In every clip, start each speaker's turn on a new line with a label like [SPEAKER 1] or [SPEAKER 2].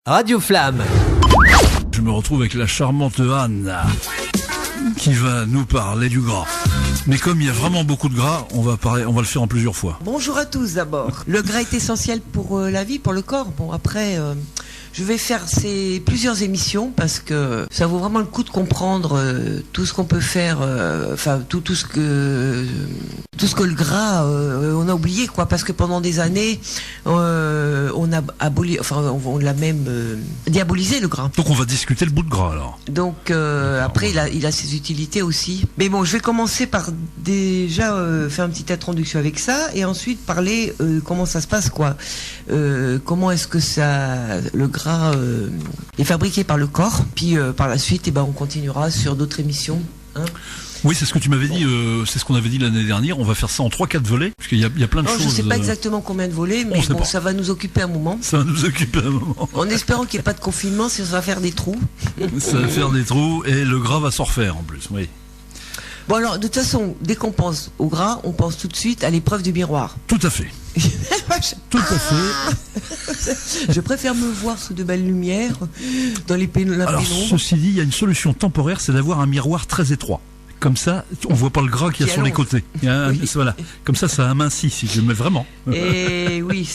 [SPEAKER 1] Radio Flamme.
[SPEAKER 2] Je me retrouve avec la charmante Anne qui va nous parler du gras. Mais comme il y a vraiment beaucoup de gras, on va le faire en plusieurs fois.
[SPEAKER 3] Bonjour à tous d'abord. Le gras est essentiel pour la vie, pour le corps. Bon, après, je vais faire plusieurs émissions parce que ça vaut vraiment le coup de comprendre tout ce qu'on peut faire, tout ce que le gras, on a oublié, quoi. Parce que pendant des années, on a aboli, on l'a même diabolisé, le gras.
[SPEAKER 2] Donc on va discuter le bout de gras alors.
[SPEAKER 3] Donc après, il a ses utilités aussi. Mais bon, je vais commencer par déjà faire une petite introduction avec ça et ensuite parler comment ça se passe, quoi. Comment est-ce que le gras est fabriqué par le corps. Puis par la suite, on continuera sur d'autres émissions. Hein.
[SPEAKER 2] Oui, c'est ce que tu m'avais dit, c'est ce qu'on avait dit l'année dernière. On va faire ça en 3-4 volets, parce qu'il y a plein de choses.
[SPEAKER 3] Je ne sais pas exactement combien de volets, mais bon, ça va nous occuper un moment.
[SPEAKER 2] Ça va nous occuper un moment.
[SPEAKER 3] En espérant qu'il n'y ait pas de confinement, ça va faire des trous.
[SPEAKER 2] Ça va faire des trous, et le gras va s'en refaire en plus, oui.
[SPEAKER 3] Bon alors, de toute façon, dès qu'on pense au gras, on pense tout de suite à l'épreuve du miroir.
[SPEAKER 2] Tout à fait. Tout à fait.
[SPEAKER 3] Je préfère me voir sous de belles lumières, dans la pénombre.
[SPEAKER 2] Alors, ceci dit, il y a une solution temporaire, c'est d'avoir un miroir très étroit. Comme ça, on voit pas le gras qu'il y a sur les côtés. Oui. Voilà. Comme ça amincit, si je le mets vraiment.
[SPEAKER 3] Et oui,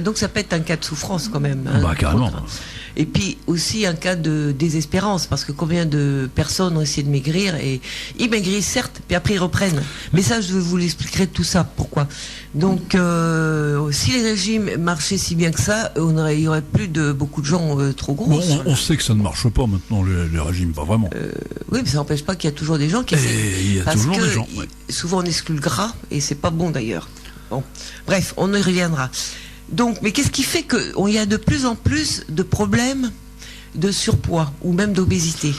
[SPEAKER 3] donc ça peut être un cas de souffrance quand même. Hein,
[SPEAKER 2] carrément.
[SPEAKER 3] Et puis aussi un cas de désespérance, parce que combien de personnes ont essayé de maigrir et ils maigrissent certes, puis après ils reprennent. Mais ça, je vous l'expliquerai tout ça. Pourquoi ? Donc, si les régimes marchaient si bien que ça, il y aurait plus de beaucoup de gens trop gros.
[SPEAKER 2] Bon, on sait que ça ne marche pas maintenant, les régimes, pas vraiment.
[SPEAKER 3] Oui, mais ça n'empêche pas qu'il y a toujours des gens qui essaient.
[SPEAKER 2] Il y a toujours des gens. Ouais.
[SPEAKER 3] Souvent, on exclut le gras et c'est pas bon d'ailleurs. Bon, bref, on y reviendra. Donc, mais qu'est-ce qui fait qu'il y a de plus en plus de problèmes de surpoids ou même d'obésité ?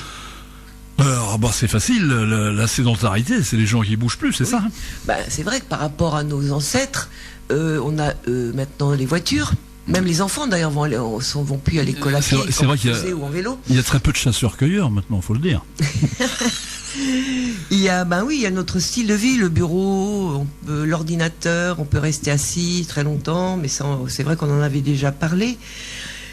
[SPEAKER 2] Alors, c'est facile, la sédentarité, c'est les gens qui bougent plus, c'est ça hein ?
[SPEAKER 3] C'est vrai que par rapport à nos ancêtres, on a maintenant les voitures. Même les enfants d'ailleurs vont plus à l'école à pied,
[SPEAKER 2] c'est vrai qu'il y a,
[SPEAKER 3] ou en vélo.
[SPEAKER 2] Il y a très peu de chasseurs-cueilleurs maintenant, faut le dire.
[SPEAKER 3] Il y a notre style de vie, le bureau, l'ordinateur, on peut rester assis très longtemps, mais ça, c'est vrai qu'on en avait déjà parlé.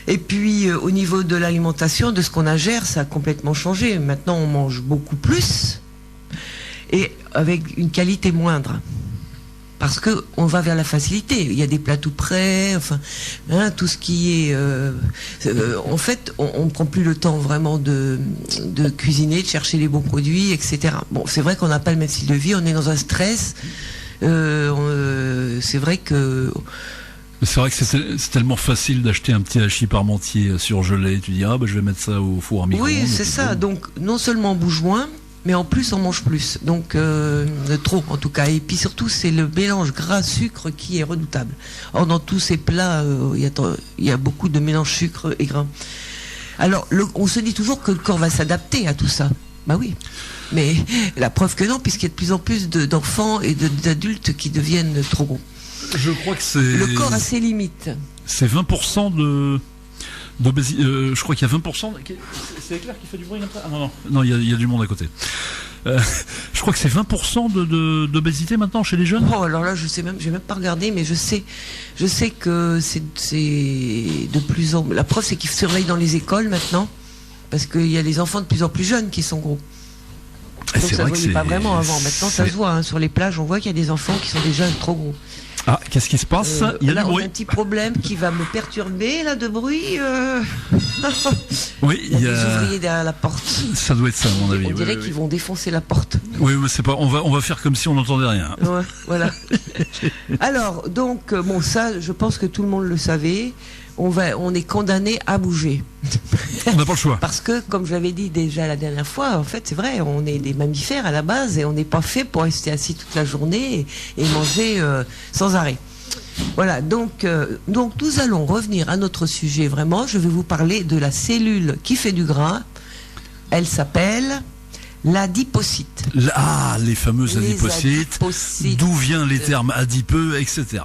[SPEAKER 3] Et puis au niveau de l'alimentation, de ce qu'on ingère, ça a complètement changé. Maintenant, on mange beaucoup plus et avec une qualité moindre. Parce que on va vers la facilité. Il y a des plats tout prêts, tout ce qui est. En fait, on ne prend plus le temps vraiment de cuisiner, de chercher les bons produits, etc. Bon, c'est vrai qu'on n'a pas le même style de vie. On est dans un stress. C'est vrai que.
[SPEAKER 2] C'est vrai que c'est tellement facile d'acheter un petit hachis parmentier surgelé. Tu dis je vais mettre ça au four à micro-ondes.
[SPEAKER 3] Oui, c'est ça. Donc non seulement on bouge moins, mais en plus on mange plus, donc trop en tout cas. Et puis surtout c'est le mélange gras-sucre qui est redoutable. Or dans tous ces plats, il y a beaucoup de mélange sucre et gras. Alors on se dit toujours que le corps va s'adapter à tout ça. Bah oui, mais la preuve que non, puisqu'il y a de plus en plus d'enfants et d'adultes qui deviennent trop gros.
[SPEAKER 2] Je crois que c'est...
[SPEAKER 3] Le corps a ses limites.
[SPEAKER 2] C'est 20% d'obésité. Je crois qu'il y a 20%. C'est Éclair qui fait du bruit après ? Ah non, il y a du monde à côté. Je crois que c'est 20% d'obésité maintenant chez les jeunes.
[SPEAKER 3] Oh, alors là, j'ai même pas regardé, mais je sais que c'est de plus en... La preuve, c'est qu'ils surveillent dans les écoles maintenant, parce qu'il y a des enfants de plus en plus jeunes qui sont gros. Donc ça ne se voyait pas vraiment avant. Maintenant, ça se voit sur les plages. On voit qu'il y a des enfants qui sont déjà trop gros.
[SPEAKER 2] Ah, qu'est-ce qui se passe ? Il y a du bruit.
[SPEAKER 3] On a un petit problème qui va me perturber là de bruit.
[SPEAKER 2] Oui,
[SPEAKER 3] il y a des ouvriers derrière la porte.
[SPEAKER 2] Ça doit être ça, à mon avis.
[SPEAKER 3] On dirait qu'ils vont défoncer la porte.
[SPEAKER 2] Oui, mais c'est pas. On va faire comme si on n'entendait rien.
[SPEAKER 3] Ouais, voilà. Alors, donc, ça, je pense que tout le monde le savait. On est condamné à bouger.
[SPEAKER 2] On n'a pas le choix.
[SPEAKER 3] Parce que, comme je l'avais dit déjà la dernière fois, en fait, c'est vrai, on est des mammifères à la base et on n'est pas fait pour rester assis toute la journée et manger sans arrêt. Voilà, donc nous allons revenir à notre sujet vraiment. Je vais vous parler de la cellule qui fait du gras. Elle s'appelle l'adipocyte.
[SPEAKER 2] Les fameuses adipocytes. D'où viennent les termes adipeux, etc.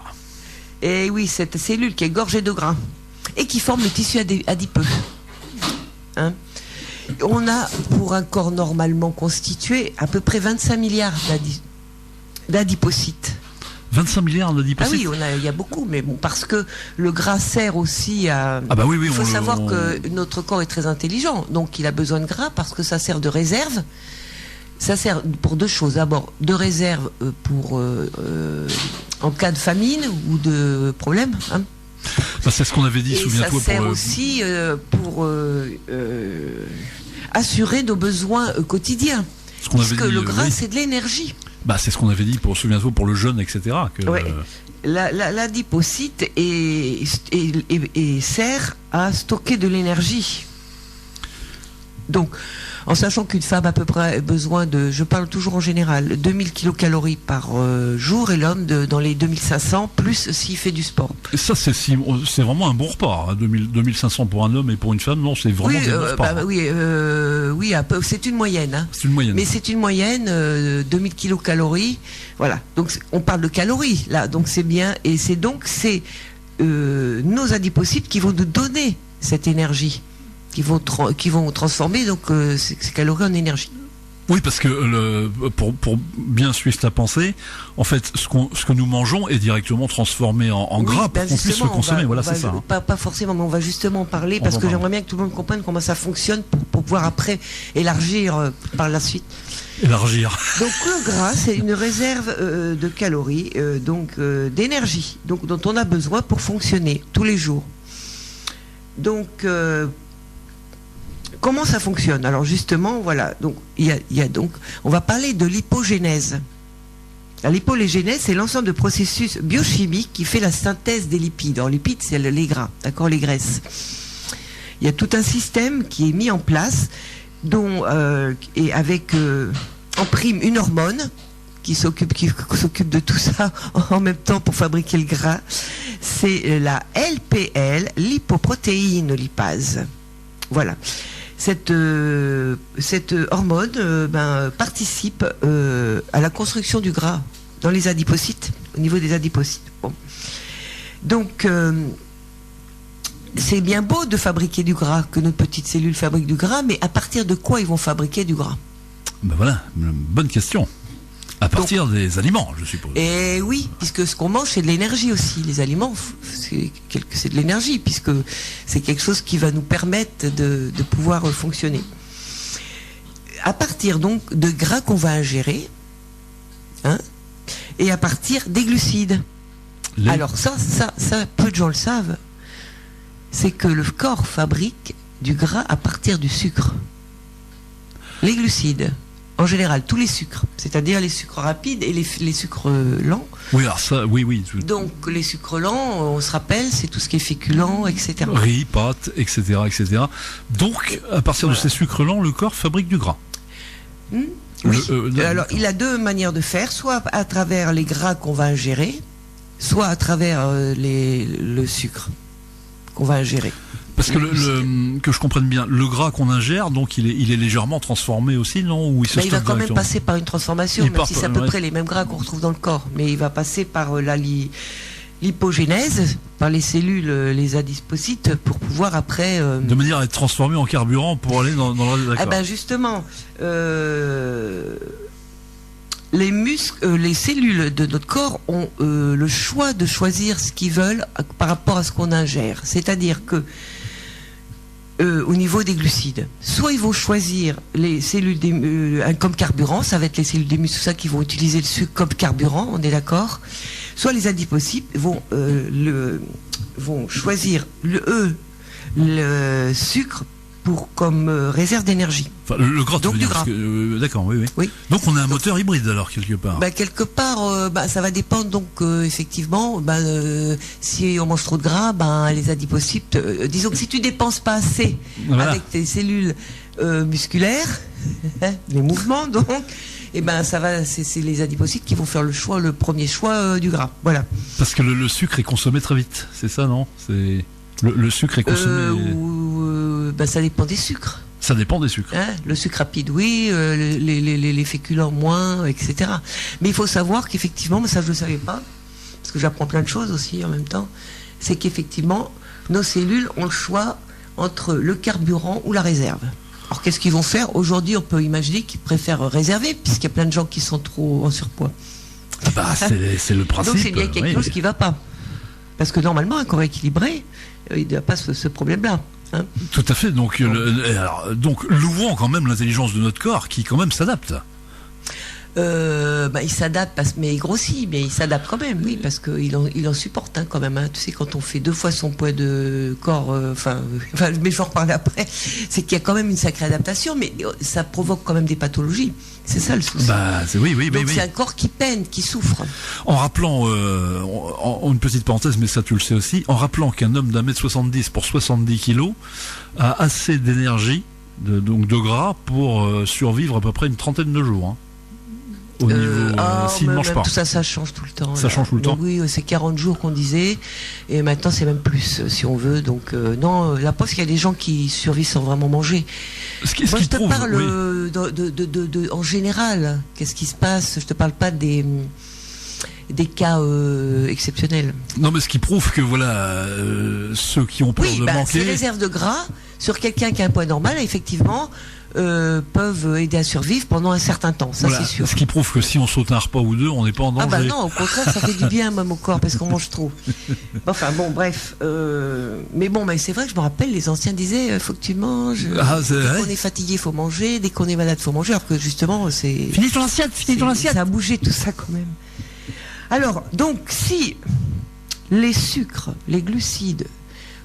[SPEAKER 3] Et oui, cette cellule qui est gorgée de gras et qui forme le tissu adipeux. On a, pour un corps normalement constitué, à peu près 25 milliards d'adipocytes.
[SPEAKER 2] 25 milliards d'adipocytes.
[SPEAKER 3] Ah oui, il y a beaucoup, mais bon, parce que le gras sert aussi à...
[SPEAKER 2] Ah bah oui,
[SPEAKER 3] il faut savoir que notre corps est très intelligent, donc il a besoin de gras parce que ça sert de réserve. Ça sert pour deux choses. D'abord, de réserve pour en cas de famine ou de problème. Hein.
[SPEAKER 2] Ça, c'est ce qu'on avait dit, souviens-toi.
[SPEAKER 3] Ça sert aussi pour assurer nos besoins quotidiens. Puisque le gras, c'est de l'énergie.
[SPEAKER 2] Bah, c'est ce qu'on avait dit, souviens-toi, pour le jeûne, etc.
[SPEAKER 3] Ouais. L'adipocyte sert à stocker de l'énergie. Donc, en sachant qu'une femme a à peu près besoin de, je parle toujours en général, 2000 kilocalories par jour et l'homme dans les 2500, plus s'il fait du sport.
[SPEAKER 2] Et ça, c'est vraiment un bon repas, hein, 2500 pour un homme et pour une femme, non, c'est vraiment des bons repas.
[SPEAKER 3] Oui, c'est une moyenne. Hein.
[SPEAKER 2] C'est une moyenne.
[SPEAKER 3] Mais c'est une moyenne, 2000 kilocalories, voilà. Donc on parle de calories, là, donc c'est bien, et c'est nos adipocytes qui vont nous donner cette énergie. Qui vont transformer donc ces calories en énergie.
[SPEAKER 2] Oui, parce que pour bien suivre ta pensée, en fait, ce que nous mangeons est directement transformmé en gras pour qu'on puisse le consommer. Voilà, c'est ça.
[SPEAKER 3] Pas forcément, mais on va justement en parler parce que j'aimerais bien que tout le monde comprenne comment ça fonctionne pour pouvoir après élargir par la suite.
[SPEAKER 2] Élargir.
[SPEAKER 3] Donc le gras, c'est une réserve de calories, d'énergie, donc dont on a besoin pour fonctionner tous les jours. Donc comment ça fonctionne? Alors justement, voilà. Donc on va parler de l'hypogénèse. L'hypogénèse, c'est l'ensemble de processus biochimiques qui fait la synthèse des lipides. Alors, les lipides, c'est les gras, d'accord, les graisses. Il y a tout un système qui est mis en place, et avec en prime une hormone qui s'occupe de tout ça en même temps pour fabriquer le gras. C'est la LPL, lipoprotéine lipase. Voilà. Cette hormone participe à la construction du gras dans les adipocytes, au niveau des adipocytes. Bon. Donc, c'est bien beau de fabriquer du gras, que nos petites cellules fabriquent du gras, mais à partir de quoi ils vont fabriquer du gras?
[SPEAKER 2] Ben voilà, une bonne question. À partir des aliments, je suppose.
[SPEAKER 3] Et oui, puisque ce qu'on mange, c'est de l'énergie aussi. Les aliments, c'est de l'énergie, puisque c'est quelque chose qui va nous permettre de pouvoir fonctionner. À partir donc de gras qu'on va ingérer, hein, et à partir des glucides. Alors ça, peu de gens le savent, c'est que le corps fabrique du gras à partir du sucre. Les glucides. En général, tous les sucres, c'est-à-dire les sucres rapides et les sucres lents.
[SPEAKER 2] Oui, alors ça, oui.
[SPEAKER 3] Donc, les sucres lents, on se rappelle, c'est tout ce qui est féculent, etc.
[SPEAKER 2] Riz, pâtes, etc., etc. Donc, à partir de ces sucres lents, le corps fabrique du gras.
[SPEAKER 3] Oui. Alors, il a deux manières de faire, soit à travers les gras qu'on va ingérer, soit à travers le sucre qu'on va ingérer.
[SPEAKER 2] Parce que que je comprenne bien, le gras qu'on ingère, donc il est légèrement transformé aussi, non? Ou il
[SPEAKER 3] va quand même passer par une transformation, même si c'est à peu près les mêmes gras qu'on retrouve dans le corps. Mais il va passer par l'hypogénèse, par les cellules, les adipocytes, pour pouvoir après...
[SPEAKER 2] De manière à être transformé en carburant pour aller dans le...
[SPEAKER 3] Ah ben justement, les cellules de notre corps ont le choix de choisir ce qu'ils veulent par rapport à ce qu'on ingère. C'est-à-dire que au niveau des glucides, soit ils vont choisir les cellules comme carburant, ça va être les cellules des muscles, tout ça, qui vont utiliser le sucre comme carburant, on est d'accord. Soit les adipocytes vont choisir le sucre comme réserve d'énergie.
[SPEAKER 2] Enfin, le gras,
[SPEAKER 3] donc du gras.
[SPEAKER 2] D'accord, oui. Donc on a un moteur hybride alors quelque part.
[SPEAKER 3] Quelque part, ça va dépendre donc effectivement. Si on mange trop de gras, les adipocytes. Disons que si tu dépenses pas assez avec tes cellules musculaires, les mouvements donc, c'est les adipocytes qui vont faire le premier choix du gras. Voilà.
[SPEAKER 2] Parce que le sucre est consommé très vite, c'est ça, non? C'est le sucre est consommé.
[SPEAKER 3] Ça dépend des sucres.
[SPEAKER 2] Ça dépend des sucres.
[SPEAKER 3] Hein, le sucre rapide, oui, les féculents moins, etc. Mais il faut savoir qu'effectivement, ça je ne le savais pas, parce que j'apprends plein de choses aussi en même temps, c'est qu'effectivement, nos cellules ont le choix entre le carburant ou la réserve. Alors qu'est-ce qu'ils vont faire? Aujourd'hui, on peut imaginer qu'ils préfèrent réserver, puisqu'il y a plein de gens qui sont trop en surpoids.
[SPEAKER 2] Bah, c'est le principe.
[SPEAKER 3] Donc c'est bien quelque chose qui ne va pas. Parce que normalement, un corps équilibré, il n'y a pas ce problème-là. Hein.
[SPEAKER 2] Tout à fait. Donc louons quand même l'intelligence de notre corps qui quand même s'adapte.
[SPEAKER 3] Il s'adapte, mais il grossit, mais il s'adapte quand même, oui, parce qu'il en supporte quand même. Hein. Tu sais, quand on fait 2 fois son poids de corps, mais je vais en reparler après, c'est qu'il y a quand même une sacrée adaptation, mais ça provoque quand même des pathologies. C'est ça le souci. Donc c'est un corps qui peine, qui souffre.
[SPEAKER 2] En rappelant, une petite parenthèse, mais ça tu le sais aussi, en rappelant qu'un homme d'1m70 pour 70 kilos a assez d'énergie, donc de gras, pour survivre à peu près une trentaine de jours. Hein. Au niveau, s'il ne mange pas.
[SPEAKER 3] Tout ça change tout le temps.
[SPEAKER 2] Ça change tout le temps.
[SPEAKER 3] Oui, c'est 40 jours qu'on disait, et maintenant c'est même plus, si on veut. Donc non, la preuve qu'il y a des gens qui survivent sans vraiment manger. Moi, je te parle en général. Qu'est-ce qui se passe? Je te parle pas des cas exceptionnels.
[SPEAKER 2] Non, mais ce qui prouve que ceux qui ont peur de manquer.
[SPEAKER 3] Ces réserves de gras sur quelqu'un qui a un poids normal, effectivement. Peuvent aider à survivre pendant un certain temps, ça c'est sûr.
[SPEAKER 2] Ce qui prouve que si on saute un repas ou 2, on n'est pas en danger.
[SPEAKER 3] Ah bah non, au contraire, ça fait du bien même au corps parce qu'on mange trop. Enfin bon, bref. Mais c'est vrai que je me rappelle, les anciens disaient, faut que tu manges. Dès qu'on est fatigué, faut manger. Dès qu'on est malade, faut manger. Alors que justement, c'est.
[SPEAKER 2] Finis ton assiette.
[SPEAKER 3] Ça a bougé tout ça quand même. Alors, donc, si les sucres, les glucides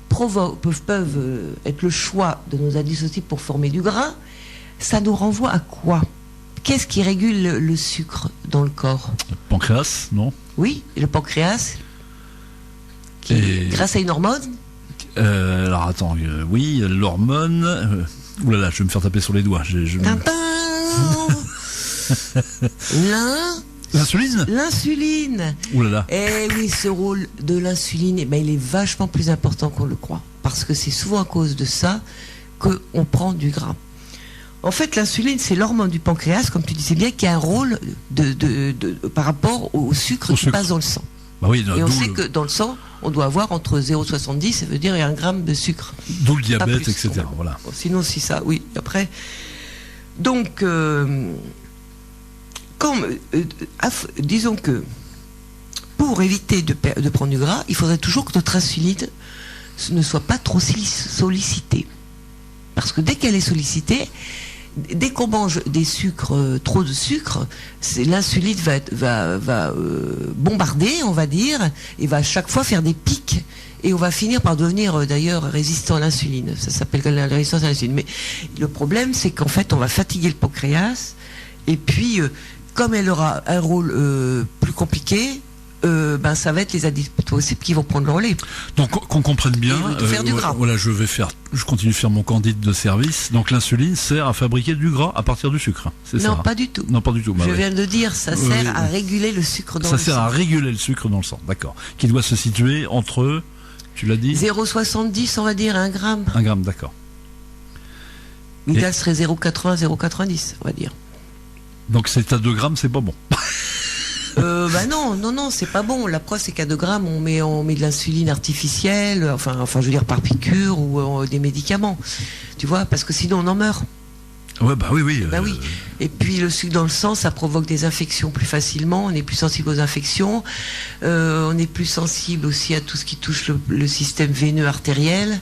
[SPEAKER 3] peuvent être le choix de nos adipocites pour former du gras, ça nous renvoie à quoi? Qu'est-ce qui régule le sucre dans le corps?
[SPEAKER 2] Le pancréas, non?
[SPEAKER 3] Oui, le pancréas, grâce à une hormone.
[SPEAKER 2] Alors attends, oui, l'hormone. Oulala, je vais me faire taper sur les doigts. L'insuline.
[SPEAKER 3] L'insuline.
[SPEAKER 2] Oulala.
[SPEAKER 3] Eh oui, ce rôle de l'insuline, il est vachement plus important qu'on le croit. Parce que c'est souvent à cause de ça qu'on prend du gras. En fait, l'insuline, c'est l'hormone du pancréas, comme tu disais bien, qui a un rôle par rapport au sucre qui passe dans le sang.
[SPEAKER 2] Bah oui,
[SPEAKER 3] et on sait que dans le sang, on doit avoir entre 0,70, ça veut dire 1 gramme de sucre.
[SPEAKER 2] D'où le diabète, etc. Voilà.
[SPEAKER 3] Sinon, si ça, oui. Après, donc, disons que pour éviter de prendre du gras, il faudrait toujours que notre insuline ne soit pas trop sollicitée. Parce que dès qu'elle est sollicitée, dès qu'on mange des sucres, trop de sucre, l'insuline va bombarder, on va dire, et va à chaque fois faire des pics. Et on va finir par devenir d'ailleurs résistant à l'insuline. Ça s'appelle la résistance à l'insuline. Mais le problème, c'est qu'en fait, on va fatiguer le pancréas. Et puis, comme elle aura un rôle plus compliqué, ça va être les adipocites qui vont prendre le relais.
[SPEAKER 2] Donc qu'on comprenne bien,
[SPEAKER 3] faire du gras.
[SPEAKER 2] Je continue de faire mon candide de service. Donc l'insuline sert à fabriquer du gras à partir du sucre. C'est
[SPEAKER 3] non,
[SPEAKER 2] ça,
[SPEAKER 3] pas du tout.
[SPEAKER 2] Non, pas du tout.
[SPEAKER 3] Je viens de dire, ça sert à réguler le sucre dans le sang.
[SPEAKER 2] Ça sert à réguler le sucre dans le sang, d'accord. Qui doit se situer entre, tu l'as dit,
[SPEAKER 3] 0,70, on va dire, 1 gramme.
[SPEAKER 2] 1 gramme, d'accord.
[SPEAKER 3] L'idéal serait 0,80, 0,90, on va dire.
[SPEAKER 2] Donc c'est à 2 grammes, c'est pas bon.
[SPEAKER 3] Non, c'est pas bon. La preuve, c'est qu'à 2 grammes, on met de l'insuline artificielle, enfin, je veux dire par piqûre ou des médicaments. Tu vois, parce que sinon on en meurt.
[SPEAKER 2] Ouais, oui.
[SPEAKER 3] Oui. Et puis le sucre dans le sang, ça provoque des infections plus facilement. On est plus sensible aux infections. On est plus sensible aussi à tout ce qui touche le système veineux artériel,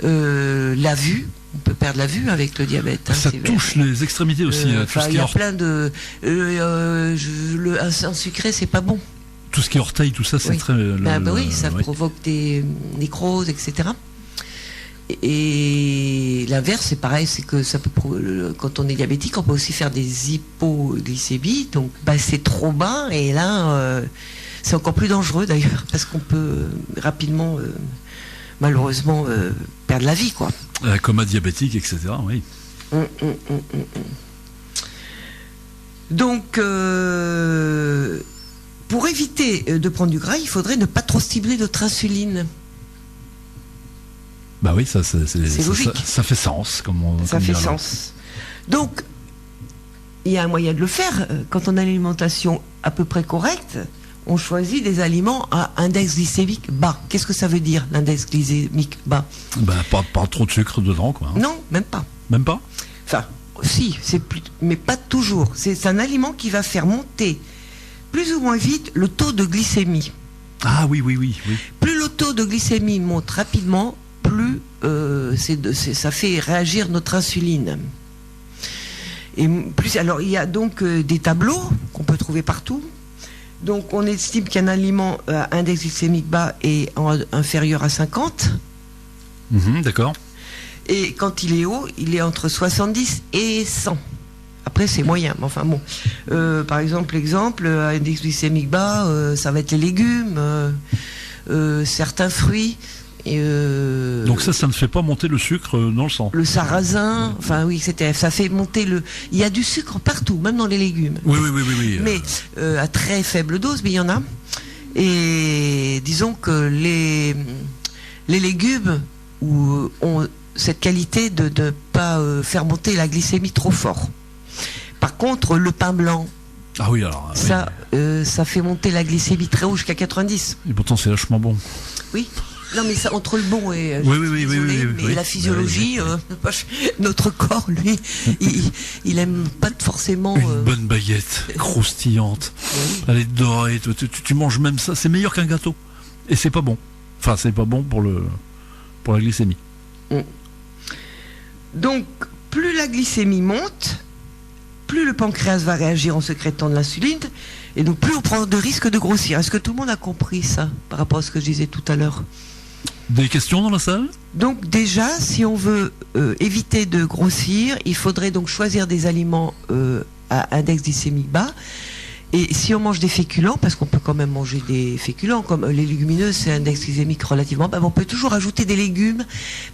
[SPEAKER 3] la vue. On peut perdre la vue avec le diabète.
[SPEAKER 2] Ça touche les extrémités aussi.
[SPEAKER 3] Il y a plein de... un sucré, c'est pas bon.
[SPEAKER 2] Tout ce qui est orteil, tout ça, c'est très...
[SPEAKER 3] ça provoque des nécroses, etc. Et l'inverse, c'est pareil, c'est que ça peut, quand on est diabétique, on peut aussi faire des hypoglycémies. Donc, c'est trop bas, et là, c'est encore plus dangereux d'ailleurs, parce qu'on peut rapidement... malheureusement perdre la vie, quoi.
[SPEAKER 2] Coma diabétique, etc. Oui.
[SPEAKER 3] Donc, pour éviter de prendre du gras, il faudrait ne pas trop stimuler notre insuline.
[SPEAKER 2] Bah oui, c'est
[SPEAKER 3] logique.
[SPEAKER 2] Ça fait sens,
[SPEAKER 3] ça fait sens. Donc, il y a un moyen de le faire. Quand on a une alimentation à peu près correcte, on choisit des aliments à index glycémique bas. Qu'est-ce que ça veut dire, l'index glycémique bas?
[SPEAKER 2] Pas trop de sucre dedans, quoi.
[SPEAKER 3] Non, même pas.
[SPEAKER 2] Même pas?
[SPEAKER 3] Enfin, si, mais pas toujours. C'est un aliment qui va faire monter plus ou moins vite le taux de glycémie.
[SPEAKER 2] Ah oui.
[SPEAKER 3] Plus le taux de glycémie monte rapidement, plus ça fait réagir notre insuline. Et plus, alors il y a donc des tableaux qu'on peut trouver partout. Donc on estime qu'un aliment à index glycémique bas est inférieur à 50.
[SPEAKER 2] D'accord.
[SPEAKER 3] Et quand il est haut, il est entre 70 et 100. Après, c'est moyen. Mais enfin bon. Par exemple, index glycémique bas, ça va être les légumes, certains fruits.
[SPEAKER 2] Donc ça ne fait pas monter le sucre dans le sang.
[SPEAKER 3] Le sarrasin, enfin oui, ça fait monter le. Il y a du sucre partout, même dans les légumes.
[SPEAKER 2] Oui.
[SPEAKER 3] Mais à très faible dose, mais il y en a. Et disons que les légumes ont cette qualité de ne pas faire monter la glycémie trop fort. Par contre, le pain blanc,
[SPEAKER 2] ah oui, alors
[SPEAKER 3] ça fait monter la glycémie très haut jusqu'à 90.
[SPEAKER 2] Et pourtant, c'est vachement bon.
[SPEAKER 3] Oui. Non, mais ça, entre le bon et
[SPEAKER 2] oui,
[SPEAKER 3] la physiologie, notre corps, lui, il aime pas forcément.
[SPEAKER 2] Une bonne baguette croustillante, elle est dorée. Tu manges même ça, c'est meilleur qu'un gâteau. Et c'est pas bon. Enfin, c'est pas bon pour la glycémie.
[SPEAKER 3] Donc, plus la glycémie monte, plus le pancréas va réagir en sécrétant de l'insuline, et donc plus on prend de risques de grossir. Est-ce que tout le monde a compris ça par rapport à ce que je disais tout à l'heure?
[SPEAKER 2] Des questions dans la salle?
[SPEAKER 3] Donc déjà, si on veut éviter de grossir, il faudrait donc choisir des aliments à index glycémique bas. Et si on mange des féculents, parce qu'on peut quand même manger des féculents, comme les légumineuses, c'est un index glycémique relativement bas, on peut toujours ajouter des légumes,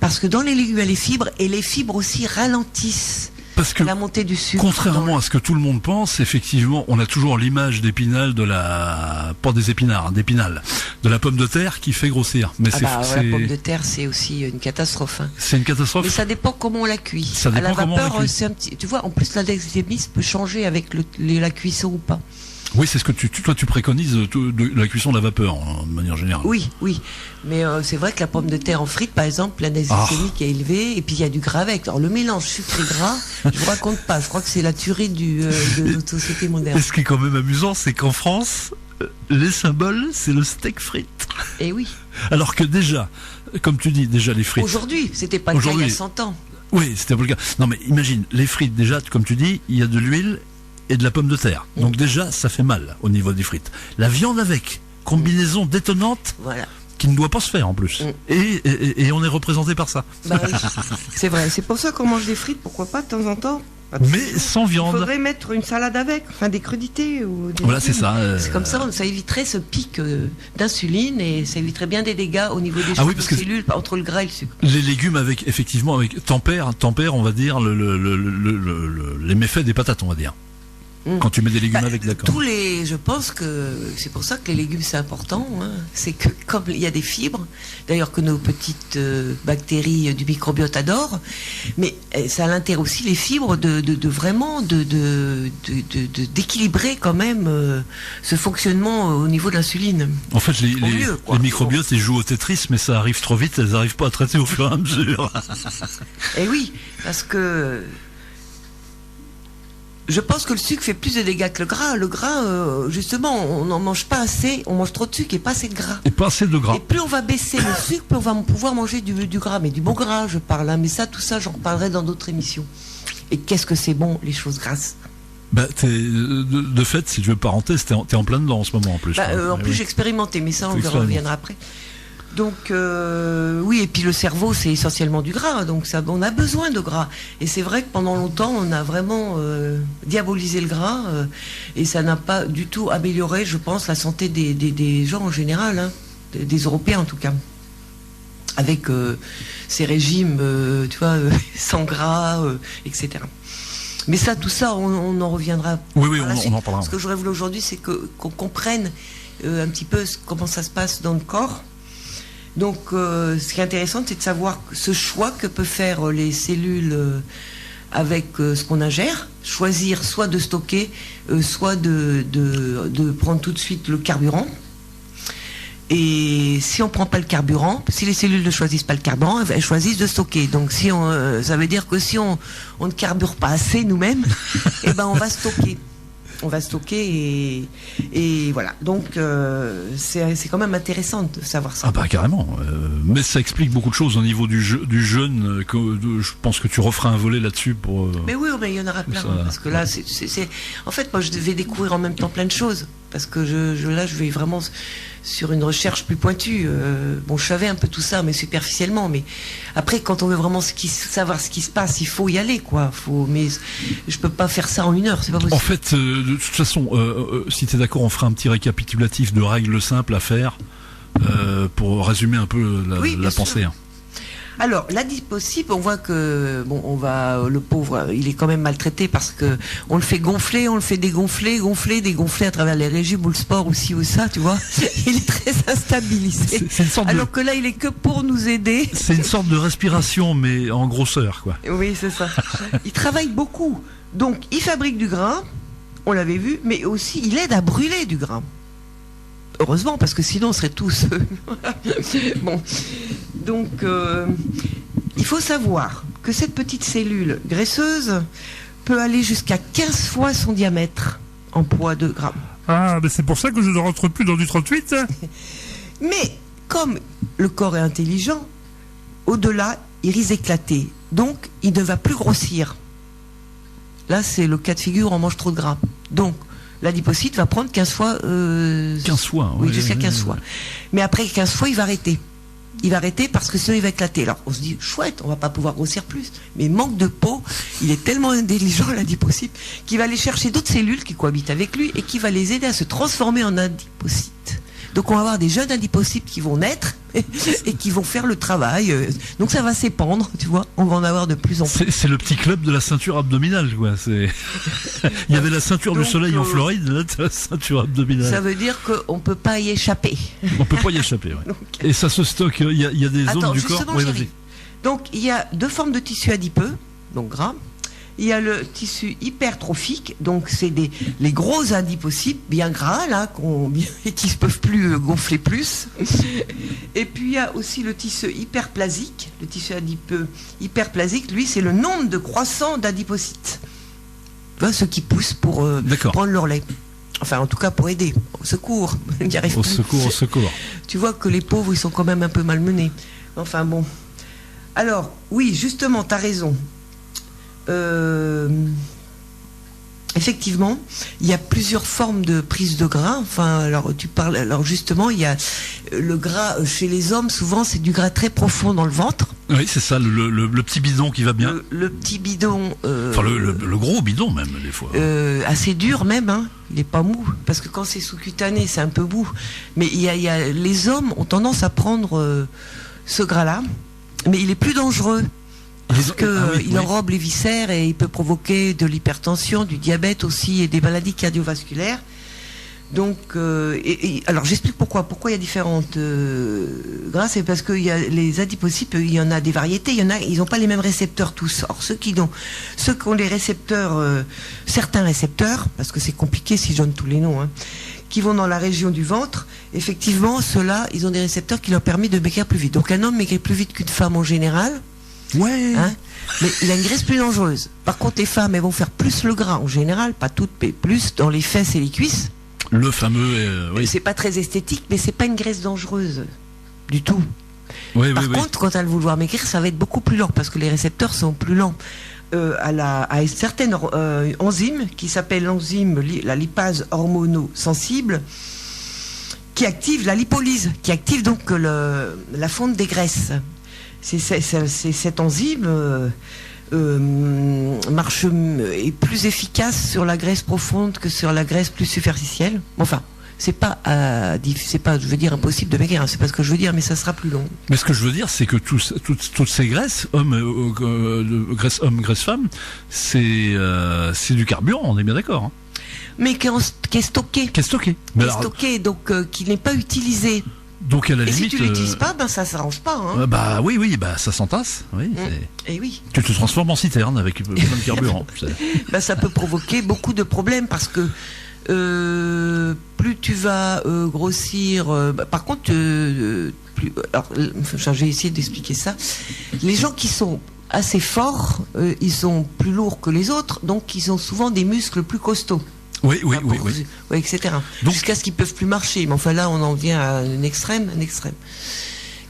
[SPEAKER 3] parce que dans les légumes, il y a les fibres, et les fibres aussi ralentissent
[SPEAKER 2] parce que,
[SPEAKER 3] la montée du sucre.
[SPEAKER 2] Contrairement à ce que tout le monde pense, effectivement, on a toujours l'image d'Épinal pas des épinards, d'Épinal, de la pomme de terre qui fait grossir. Mais
[SPEAKER 3] la pomme de terre, c'est aussi une catastrophe. Hein.
[SPEAKER 2] C'est une catastrophe.
[SPEAKER 3] Mais ça dépend comment on la cuit.
[SPEAKER 2] Ça dépend
[SPEAKER 3] à la vapeur,
[SPEAKER 2] comment
[SPEAKER 3] c'est un petit. Tu vois, en plus, l'index glycémique peut changer avec la cuisson ou pas.
[SPEAKER 2] Oui, c'est ce que toi tu préconises de la cuisson de la vapeur, de manière générale.
[SPEAKER 3] Oui. Mais c'est vrai que la pomme de terre en frite, par exemple, l'index glycémique est élevé, et puis il y a du gras avec. Alors le mélange sucre et gras, je vous raconte pas. Je crois que c'est la tuerie de notre société moderne.
[SPEAKER 2] Et ce qui est quand même amusant, c'est qu'en France, les symboles, c'est le steak frites.
[SPEAKER 3] Et oui.
[SPEAKER 2] Alors que déjà, comme tu dis, déjà les frites.
[SPEAKER 3] Aujourd'hui, c'était pas le cas il y a 100 ans.
[SPEAKER 2] Oui, c'était pas le cas. Non mais imagine, les frites, déjà, comme tu dis, il y a de l'huile et de la pomme de terre. Donc déjà, ça fait mal au niveau des frites. La viande avec, combinaison détonnante, qui ne doit pas se faire en plus. Et on est représenté par ça.
[SPEAKER 3] Bah oui, c'est vrai. C'est pour ça qu'on mange des frites, pourquoi pas de temps en temps.
[SPEAKER 2] Mais sans viande.
[SPEAKER 3] Il faudrait mettre une salade avec, enfin des crudités.
[SPEAKER 2] Voilà, c'est ça.
[SPEAKER 3] C'est comme ça éviterait ce pic d'insuline, et ça éviterait bien des dégâts au niveau des cellules, entre le gras et le sucre.
[SPEAKER 2] Les légumes avec tempère, on va dire, les méfaits des patates, on va dire. Quand tu mets des légumes avec, d'accord.
[SPEAKER 3] Je pense que c'est pour ça que les légumes c'est important. Hein. C'est que comme il y a des fibres, d'ailleurs que nos petites bactéries du microbiote adorent, mais ça a l'intérêt aussi les fibres d'équilibrer quand même ce fonctionnement au niveau de l'insuline.
[SPEAKER 2] En fait, les microbiotes ils jouent au Tetris, mais ça arrive trop vite, elles n'arrivent pas à traiter au fur et à mesure.
[SPEAKER 3] Et oui, parce que je pense que le sucre fait plus de dégâts que le gras. Le gras, justement, on n'en mange pas assez. On mange trop de sucre et pas assez de gras.
[SPEAKER 2] Et pas assez de gras.
[SPEAKER 3] Et plus on va baisser le sucre, plus on va pouvoir manger du gras. Mais du bon gras, je parle. Hein. Mais tout ça, j'en reparlerai dans d'autres émissions. Et qu'est-ce que c'est bon, les choses grasses.
[SPEAKER 2] De fait, si tu veux parenthèse, t'es en plein dedans en ce moment en plus.
[SPEAKER 3] En plus, j'ai expérimenté, mais ça, on y reviendra après. Donc oui, et puis le cerveau c'est essentiellement du gras, donc on a besoin de gras. Et c'est vrai que pendant longtemps on a vraiment diabolisé le gras, et ça n'a pas du tout amélioré, je pense, la santé des gens en général, hein, des Européens en tout cas, avec ces régimes, tu vois, sans gras, etc. Mais tout ça, on en reviendra.
[SPEAKER 2] Oui, on en parlera.
[SPEAKER 3] Ce que j'aurais voulu aujourd'hui, c'est qu'on comprenne un petit peu comment ça se passe dans le corps. Donc, ce qui est intéressant, c'est de savoir ce choix que peuvent faire les cellules avec ce qu'on ingère. Choisir soit de stocker, soit de prendre tout de suite le carburant. Et si on ne prend pas le carburant, si les cellules ne choisissent pas le carburant, elles choisissent de stocker. Donc, ça veut dire que si on ne carbure pas assez nous-mêmes, on va stocker. On va stocker et voilà. Donc c'est quand même intéressant de savoir ça.
[SPEAKER 2] Ah bah carrément. Mais ça explique beaucoup de choses au niveau du jeûne. Je pense que tu referas un volet là-dessus pour.
[SPEAKER 3] Mais oui, mais il y en aura plein. Parce que là, en fait, moi, je devais découvrir en même temps plein de choses. Parce que là, je vais vraiment sur une recherche plus pointue. Bon, je savais un peu tout ça, mais superficiellement. Mais après, quand on veut vraiment savoir ce qui se passe, il faut y aller, quoi. Mais je peux pas faire ça en 1 heure, c'est pas possible.
[SPEAKER 2] En fait, de toute façon, si tu es d'accord, on fera un petit récapitulatif de règles simples à faire pour résumer un peu la pensée. Hein.
[SPEAKER 3] Alors, l'adipocyte, on voit que le pauvre, il est quand même maltraité parce que on le fait gonfler, on le fait dégonfler, dégonfler à travers les régimes ou le sport ou ci ou ça, tu vois. Il est très instabilisé. Alors que là, il est que pour nous aider.
[SPEAKER 2] C'est une sorte de respiration, mais en grosseur, quoi.
[SPEAKER 3] Oui, c'est ça. Il travaille beaucoup. Donc, il fabrique du grain, on l'avait vu, mais aussi, il aide à brûler du grain. Heureusement, parce que sinon on serait tous... Bon. Donc, il faut savoir que cette petite cellule graisseuse peut aller jusqu'à 15 fois son diamètre en poids de grammes.
[SPEAKER 1] Ah, mais c'est pour ça que je ne rentre plus dans du 38.
[SPEAKER 3] Mais, comme le corps est intelligent, au-delà, il risque d'éclater. Donc, il ne va plus grossir. Là, c'est le cas de figure, on mange trop de gras. Donc, l'adipocyte va prendre 15 fois...
[SPEAKER 2] 15 fois,
[SPEAKER 3] oui, jusqu'à 15 fois. Mais après 15 fois, il va arrêter. Il va arrêter parce que sinon, il va éclater. Alors, on se dit, chouette, on va pas pouvoir grossir plus. Mais manque de peau, il est tellement intelligent, l'adipocyte, qu'il va aller chercher d'autres cellules qui cohabitent avec lui et qui va les aider à se transformer en adipocytes. Donc, on va avoir des jeunes adipocytes qui vont naître et qui vont faire le travail. Donc, ça va s'épandre, tu vois. On va en avoir de plus en plus.
[SPEAKER 2] C'est le petit club de la ceinture abdominale, quoi. Il y avait la ceinture du soleil en Floride, là, la ceinture abdominale.
[SPEAKER 3] Ça veut dire qu'on ne peut pas y échapper.
[SPEAKER 2] On ne peut pas y échapper, ouais. Donc... Et ça se stocke, il y a des zones du corps.
[SPEAKER 3] Oui, vas-y. Donc, il y a 2 formes de tissu adipeux, donc gras. Il y a le tissu hypertrophique, donc c'est les gros adipocytes bien gras là, et qui ne peuvent plus gonfler plus. Et puis il y a aussi le tissu hyperplasique, le tissu adipeux hyperplasique, lui c'est le nombre de croissants d'adipocytes. Tu vois, ceux qui poussent pour prendre leur lait. Enfin, en tout cas pour aider. Au secours, il n'y arrive plus.
[SPEAKER 2] Au secours. Tu
[SPEAKER 3] vois que les pauvres, ils sont quand même un peu malmenés. Enfin bon. Alors, oui, justement, tu as raison. Effectivement, il y a plusieurs formes de prise de gras. Enfin, alors tu parles. Alors justement, il y a le gras chez les hommes. Souvent, c'est du gras très profond dans le ventre.
[SPEAKER 2] Oui, c'est ça, le petit bidon qui va bien.
[SPEAKER 3] Le petit bidon.
[SPEAKER 2] Enfin, le gros bidon même des fois.
[SPEAKER 3] Assez dur même. Hein. Il n'est pas mou parce que quand c'est sous-cutané, c'est un peu mou. Mais les hommes ont tendance à prendre ce gras-là, mais il est plus dangereux. Parce qu'il enrobe les viscères et il peut provoquer de l'hypertension, du diabète aussi et des maladies cardiovasculaires. Donc, alors j'explique pourquoi. Pourquoi il y a différentes gras, c'est parce que les adipocytes, il y en a des variétés. Ils n'ont pas les mêmes récepteurs tous. Or ceux qui ont les récepteurs, certains récepteurs, parce que c'est compliqué si je donne tous les noms, hein, qui vont dans la région du ventre, effectivement, ceux-là, ils ont des récepteurs qui leur permettent de maigrir plus vite. Donc un homme maigrit plus vite qu'une femme en général.
[SPEAKER 2] Ouais.
[SPEAKER 3] Hein, mais il a une graisse plus dangereuse. Par contre, les femmes, elles vont faire plus le gras en général, pas toutes, mais plus dans les fesses et les cuisses.
[SPEAKER 2] Le fameux. Oui.
[SPEAKER 3] C'est pas très esthétique, mais c'est pas une graisse dangereuse du tout.
[SPEAKER 2] Oui,
[SPEAKER 3] Par contre, quand elle va vouloir maigrir, ça va être beaucoup plus lent parce que les récepteurs sont plus lents. À une certaine enzyme qui s'appelle l'enzyme la lipase hormonosensible, qui active la lipolyse, qui active donc la fonte des graisses. C'est cette enzyme est plus efficace sur la graisse profonde que sur la graisse plus superficielle. Enfin, c'est pas, je veux dire, impossible de maigrir. Hein, c'est pas ce que je veux dire, mais ça sera plus long.
[SPEAKER 2] Mais ce que je veux dire, c'est que toutes ces graisses, graisse homme, graisse femme, c'est du carburant. On est bien d'accord. Hein.
[SPEAKER 3] Mais qui est stocké.
[SPEAKER 2] Qui est stocké.
[SPEAKER 3] Donc qui n'est pas utilisé.
[SPEAKER 2] Donc à la limite,
[SPEAKER 3] si tu l'utilises pas, ça s'arrange pas. Hein.
[SPEAKER 2] Bah oui, ça s'entasse. Oui,
[SPEAKER 3] et oui.
[SPEAKER 2] Tu te transformes en citerne avec plein de carburant.
[SPEAKER 3] Ça peut provoquer beaucoup de problèmes parce que plus tu vas grossir. Par contre, j'ai essayé d'expliquer ça. Les gens qui sont assez forts, ils sont plus lourds que les autres, donc ils ont souvent des muscles plus costauds.
[SPEAKER 2] Oui,
[SPEAKER 3] etc.
[SPEAKER 2] Donc,
[SPEAKER 3] jusqu'à ce qu'ils peuvent plus marcher. Mais enfin là, on en vient à un extrême.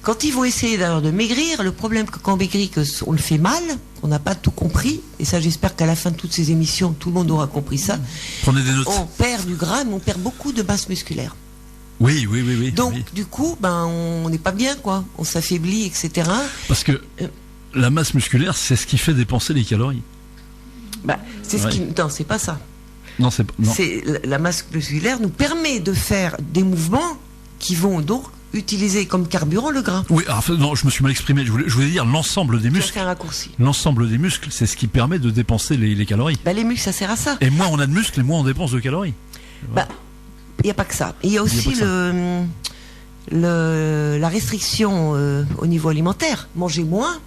[SPEAKER 3] Quand ils vont essayer d'ailleurs de maigrir, le problème que quand on maigrit, on le fait mal, on n'a pas tout compris, et ça j'espère qu'à la fin de toutes ces émissions, tout le monde aura compris ça.
[SPEAKER 2] Prenez des notes.
[SPEAKER 3] On perd du gras, mais on perd beaucoup de masse musculaire.
[SPEAKER 2] Oui.
[SPEAKER 3] Donc
[SPEAKER 2] oui.
[SPEAKER 3] du coup, on n'est pas bien, quoi. On s'affaiblit, etc.
[SPEAKER 2] Parce que la masse musculaire, c'est ce qui fait dépenser les calories.
[SPEAKER 3] Non, c'est pas ça.
[SPEAKER 2] Non.
[SPEAKER 3] C'est la masse musculaire nous permet de faire des mouvements qui vont donc utiliser comme carburant le gras.
[SPEAKER 2] Oui, alors, non, je me suis mal exprimé. Je voulais dire l'ensemble des muscles.
[SPEAKER 3] C'est un raccourci.
[SPEAKER 2] L'ensemble des muscles, c'est ce qui permet de dépenser les calories.
[SPEAKER 3] Les muscles, ça sert à ça.
[SPEAKER 2] Et moins on a de muscles, et moins on dépense de calories.
[SPEAKER 3] Il n'y a pas que ça. Il y a aussi la restriction au niveau alimentaire. Manger moins.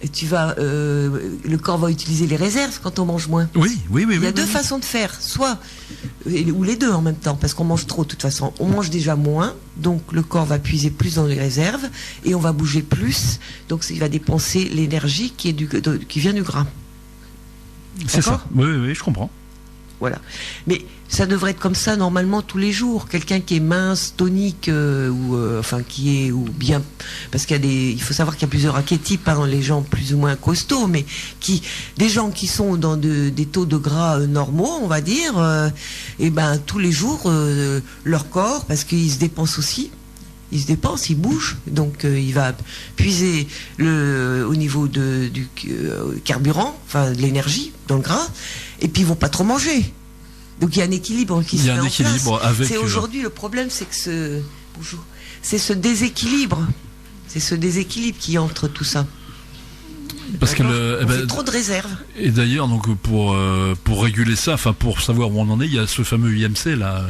[SPEAKER 3] Et le corps va utiliser les réserves quand on mange moins.
[SPEAKER 2] Oui. Il
[SPEAKER 3] y a deux façons de faire, ou les deux en même temps, parce qu'on mange trop de toute façon. On mange déjà moins, donc le corps va puiser plus dans les réserves et on va bouger plus, donc il va dépenser l'énergie qui vient du gras.
[SPEAKER 2] C'est ça. Oui, je comprends.
[SPEAKER 3] Voilà. Mais ça devrait être comme ça normalement tous les jours. Quelqu'un qui est mince, tonique, parce il faut savoir qu'il y a plusieurs archétypes, les gens plus ou moins costauds, mais des gens qui sont dans des taux de gras normaux, on va dire, tous les jours, leur corps, parce qu'ils se dépensent aussi. Il se dépense, il bouge, donc il va puiser au niveau du carburant, de l'énergie dans le gras, et puis ils vont pas trop manger. Donc il y a un équilibre qui se met en place. C'est aujourd'hui le problème, c'est que c'est ce déséquilibre qui entre tout ça.
[SPEAKER 2] Parce que
[SPEAKER 3] fait trop de réserves.
[SPEAKER 2] Et d'ailleurs, donc pour réguler ça, pour savoir où on en est, il y a ce fameux IMC là.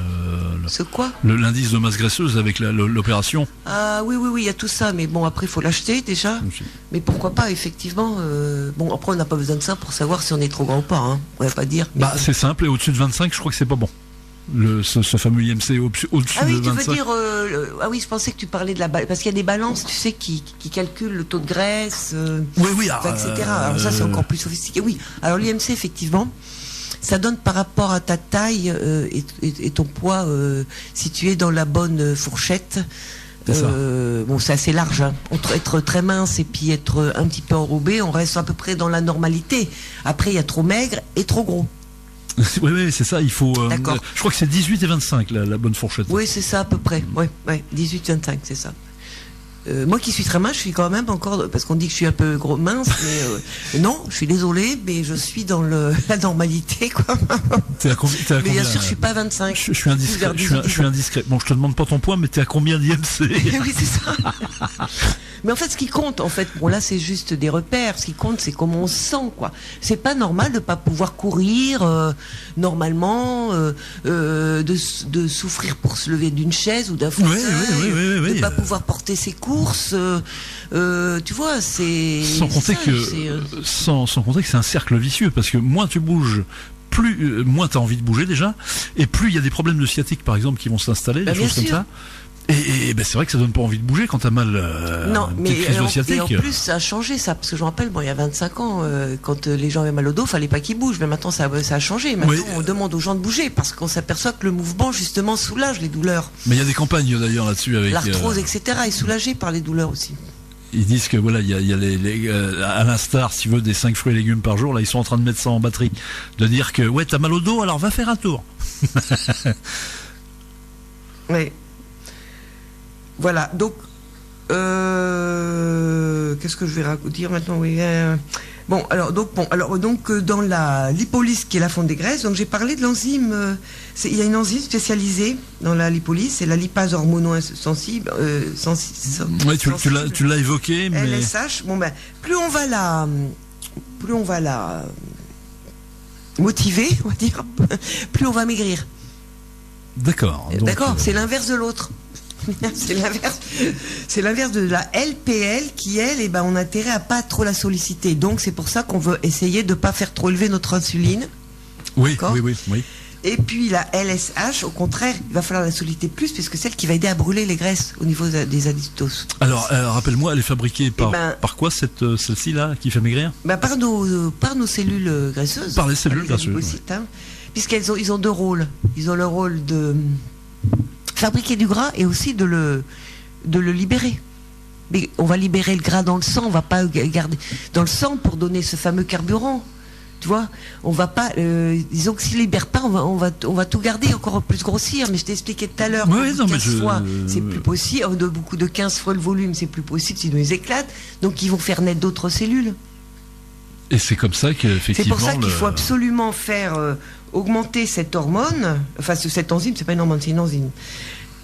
[SPEAKER 3] Ce quoi ?
[SPEAKER 2] L'indice de masse graisseuse avec l'opération.
[SPEAKER 3] Ah oui, il y a tout ça, mais bon, après il faut l'acheter déjà. Mais pourquoi pas, effectivement. Après on n'a pas besoin de ça pour savoir si on est trop grand ou pas. On va pas dire.
[SPEAKER 2] C'est simple, et au-dessus de 25, je crois que c'est pas bon. Ce fameux IMC au-dessus de 25.
[SPEAKER 3] Tu veux dire je pensais que tu parlais de la balance, parce qu'il y a des balances, tu sais, qui calculent le taux de graisse, etc. Alors ça c'est encore plus sophistiqué. Oui. Alors l'IMC effectivement, ça donne par rapport à ta taille et ton poids si tu es dans la bonne fourchette. C'est assez large. Entre être très mince et puis être un petit peu enrobé, on reste à peu près dans la normalité. Après il y a trop maigre et trop gros.
[SPEAKER 2] Oui, c'est ça, il faut... je crois que c'est 18 et 25, la bonne fourchette.
[SPEAKER 3] Oui, c'est ça à peu près. 18-25, c'est ça. Moi qui suis très mince, je suis quand même encore... Parce qu'on dit que je suis un peu mince, mais non, je suis désolé, mais je suis dans la normalité, quoi.
[SPEAKER 2] T'es à combien,
[SPEAKER 3] mais bien sûr, je suis pas à 25.
[SPEAKER 2] Je suis indiscret. Je suis indiscret. Bon, je te demande pas ton poids, mais t'es à combien d'IMC?
[SPEAKER 3] Oui, c'est ça. Mais en fait, ce qui compte, là, c'est juste des repères. Ce qui compte, c'est comment on se sent, quoi. C'est pas normal de pas pouvoir courir normalement, de souffrir pour se lever d'une chaise ou d'un fauteuil, de pas pouvoir porter ses courses. Tu vois, c'est.
[SPEAKER 2] Sans compter que c'est un cercle vicieux, parce que moins tu bouges, moins tu as envie de bouger déjà, et plus il y a des problèmes de sciatique, par exemple, qui vont s'installer, des choses comme ça. Et c'est vrai que ça donne pas envie de bouger quand t'as mal.
[SPEAKER 3] Non, mais
[SPEAKER 2] crise de sciatique.
[SPEAKER 3] Et en plus, ça a changé ça, parce que je me rappelle, il y a 25 ans, quand les gens avaient mal au dos, fallait pas qu'ils bougent. Mais maintenant, ça a changé. Maintenant, on demande aux gens de bouger, parce qu'on s'aperçoit que le mouvement, justement, soulage les douleurs.
[SPEAKER 2] Mais il y a des campagnes d'ailleurs là-dessus avec
[SPEAKER 3] l'arthrose, etc. est soulagée par les douleurs aussi.
[SPEAKER 2] Ils disent que il y a les à l'instar, si tu veux, des 5 fruits et légumes par jour, là, ils sont en train de mettre ça en batterie, de dire que t'as mal au dos, alors va faire un tour.
[SPEAKER 3] Oui. Voilà, donc qu'est-ce que je vais dire maintenant? Donc dans la lipolyse qui est la fonte des graisses, donc j'ai parlé de l'enzyme. Il y a une enzyme spécialisée dans la lipolyse, c'est la lipase hormono-sensible.
[SPEAKER 2] Oui, tu l'as évoqué, mais
[SPEAKER 3] LSH. Plus on va la motiver, on va dire, plus on va maigrir.
[SPEAKER 2] D'accord.
[SPEAKER 3] D'accord, c'est l'inverse de l'autre. C'est l'inverse de la LPL qui, elle, on a intérêt à pas trop la solliciter. Donc c'est pour ça qu'on veut essayer de pas faire trop élever notre insuline.
[SPEAKER 2] Oui.
[SPEAKER 3] Et puis la LSH, au contraire, il va falloir la solliciter plus, puisque c'est celle qui va aider à brûler les graisses au niveau des adiptoses.
[SPEAKER 2] Alors, rappelle-moi, elle est fabriquée par quoi celle-ci là qui fait maigrir?
[SPEAKER 3] Par nos cellules graisseuses.
[SPEAKER 2] Par les cellules graisseuses.
[SPEAKER 3] Oui. ils ont deux rôles. Ils ont le rôle de fabriquer du gras et aussi de le libérer. Mais on va libérer le gras dans le sang, on va pas garder dans le sang pour donner ce fameux carburant. Tu vois, on va pas. Disons que s'ils libèrent pas, on va tout garder encore plus grossir. Mais je t'ai expliqué tout à l'heure.
[SPEAKER 2] Oui, non,
[SPEAKER 3] 15 fois, c'est plus possible. De beaucoup de 15 fois le volume, c'est plus possible. Sinon ils éclatent. Donc ils vont faire naître d'autres cellules.
[SPEAKER 2] Et c'est comme ça qu'effectivement.
[SPEAKER 3] C'est pour ça qu'il faut absolument faire augmenter cette hormone. Enfin, cette enzyme, c'est pas une hormone, c'est une enzyme.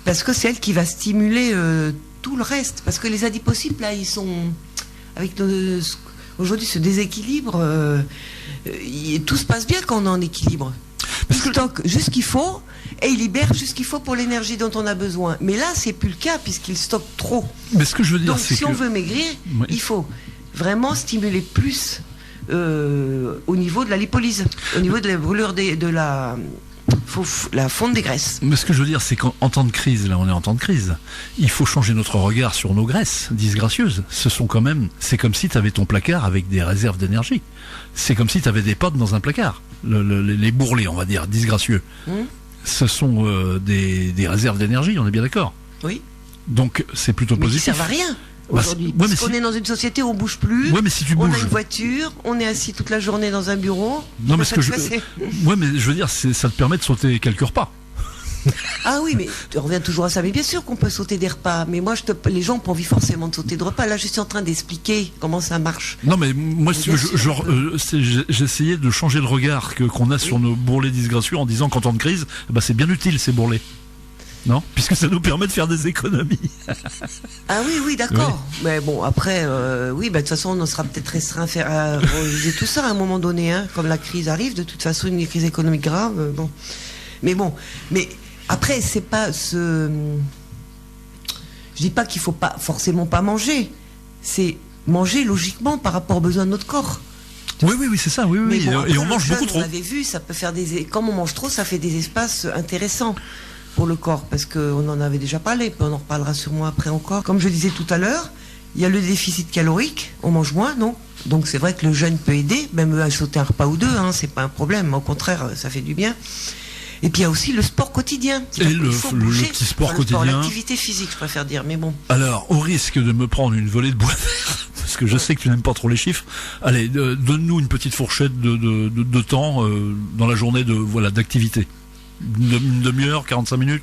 [SPEAKER 3] Parce que c'est elle qui va stimuler tout le reste. Parce que les adipocytes, là, ils sont avec aujourd'hui ce déséquilibre. Tout se passe bien quand on est en équilibre. Ils stockent juste ce qu'il faut et ils libèrent juste ce qu'il faut pour l'énergie dont on a besoin. Mais là, c'est plus le cas puisqu'ils stockent trop.
[SPEAKER 2] Mais ce que je veux dire,
[SPEAKER 3] donc, si on veut maigrir, il faut vraiment stimuler plus au niveau de la lipolyse, au niveau de la brûlure de la fonte des graisses.
[SPEAKER 2] Mais ce que je veux dire, c'est qu'en temps de crise, là on est en temps de crise, il faut changer notre regard sur nos graisses disgracieuses. C'est comme si tu avais ton placard avec des réserves d'énergie. C'est comme si tu avais des potes dans un placard. Les bourrelets, on va dire, disgracieux. Ce sont des réserves d'énergie, on est bien d'accord.
[SPEAKER 3] Oui.
[SPEAKER 2] Donc c'est plutôt positif.
[SPEAKER 3] Mais qui servent à rien. Aujourd'hui, parce qu'on est dans une société où on bouge plus,
[SPEAKER 2] mais si tu
[SPEAKER 3] on
[SPEAKER 2] bouges,
[SPEAKER 3] a une voiture, on est assis toute la journée dans un bureau.
[SPEAKER 2] Non, mais mais je veux dire, ça te permet de sauter quelques repas.
[SPEAKER 3] Ah oui, mais tu reviens toujours à ça. Mais bien sûr qu'on peut sauter des repas. Mais moi, les gens n'ont pas envie forcément de sauter de repas. Là, je suis en train d'expliquer comment ça marche.
[SPEAKER 2] Non, mais moi, j'essayais de changer le regard qu'on a sur nos bourrelets disgracieux en disant qu'en temps de crise, c'est bien utile ces bourrelets. Non, puisque ça nous permet de faire des économies.
[SPEAKER 3] Ah oui, d'accord. Oui. Mais bon, après, de toute façon, on sera peut-être restreint à réaliser tout ça à un moment donné, hein, comme la crise arrive. De toute façon, une crise économique grave. Bon, mais après, c'est pas ce. Je dis pas qu'il faut pas forcément pas manger. C'est manger logiquement par rapport aux besoins de notre corps.
[SPEAKER 2] Oui, c'est ça. Oui.
[SPEAKER 3] Bon, après,
[SPEAKER 2] et on mange beaucoup trop.
[SPEAKER 3] On l'avait vu, ça peut faire comme on mange trop, ça fait des espaces intéressants pour le corps, parce qu'on en avait déjà parlé, puis on en reparlera sûrement après encore. Comme je disais tout à l'heure, il y a le déficit calorique, on mange moins, non? Donc c'est vrai que le jeûne peut aider, même à sauter un repas ou deux, hein, c'est pas un problème, au contraire, ça fait du bien. Et puis il y a aussi le sport quotidien.
[SPEAKER 2] Et le petit sport quotidien.
[SPEAKER 3] L'activité physique, je préfère dire, mais bon.
[SPEAKER 2] Alors, au risque de me prendre une volée de bois vert, parce que je sais que tu n'aimes pas trop les chiffres, allez, donne-nous une petite fourchette de temps dans la journée d'activité. Une demi-heure, 45 minutes.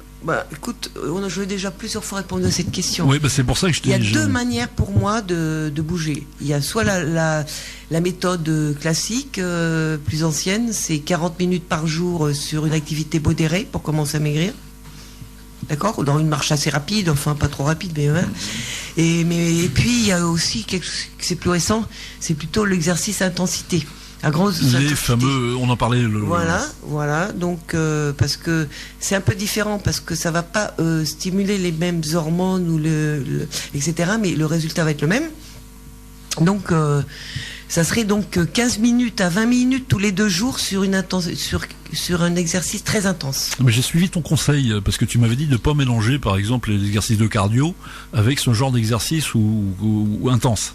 [SPEAKER 3] Écoute, je vais déjà plusieurs fois répondre à cette question.
[SPEAKER 2] Oui, c'est pour ça que je t'ai dit.
[SPEAKER 3] Il y a deux manières pour moi de bouger. Il y a soit la méthode classique, plus ancienne, c'est 40 minutes par jour sur une activité modérée pour commencer à maigrir. D'accord ? Dans une marche assez rapide, enfin pas trop rapide, mais ouais. Et puis il y a aussi quelque chose qui c'est plus récent, c'est plutôt l'exercice intensité.
[SPEAKER 2] Les fameux, on en parlait.
[SPEAKER 3] Voilà. Donc parce que c'est un peu différent, parce que ça va pas stimuler les mêmes hormones ou etc. Mais le résultat va être le même. Donc ça serait donc 15 minutes à 20 minutes tous les 2 jours sur un exercice très intense.
[SPEAKER 2] Mais j'ai suivi ton conseil, parce que tu m'avais dit de ne pas mélanger par exemple les exercices de cardio avec ce genre d'exercice ou intense.